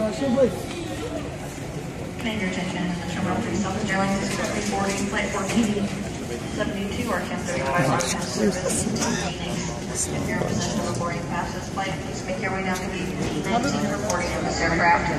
Your attention, Terminal 3 Southwest Airlines is currently boarding Flight 1472, our Camp 35 on service to Phoenix. If you're in possession of a boarding pass this flight, please make your way down to gate 19 for boarding of this aircraft.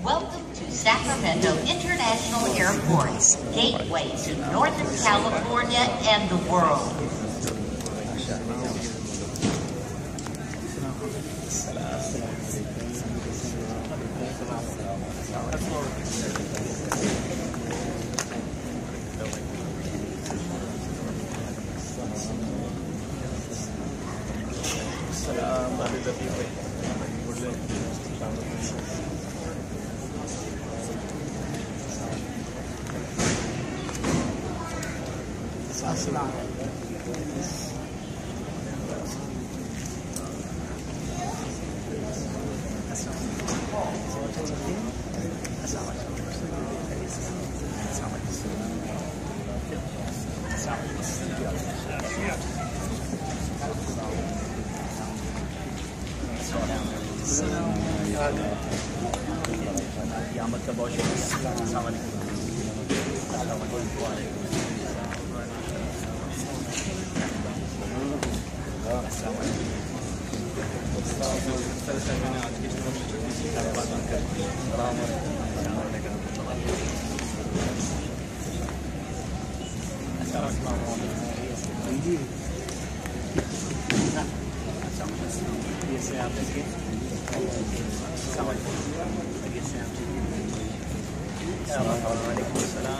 Welcome to Sacramento International Airport, gateway to Northern California and the world.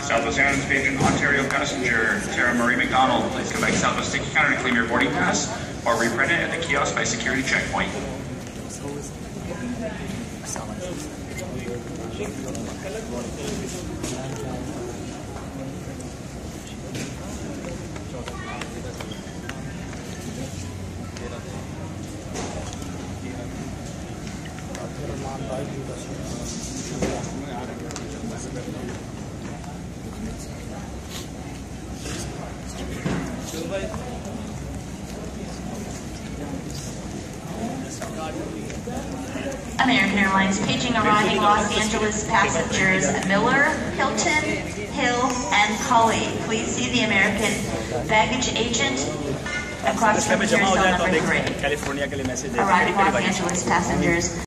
Southwest Airlines Agent Ontario passenger Sarah Marie McDonald, please come back Southwest Ticket Counter to claim your boarding pass or reprint it at the kiosk by security checkpoint. American Airlines paging arriving Los Angeles passengers Miller, Hilton, Hill, and Cully. Please see the American baggage agent across from cell number 3. Arriving Los Angeles passengers.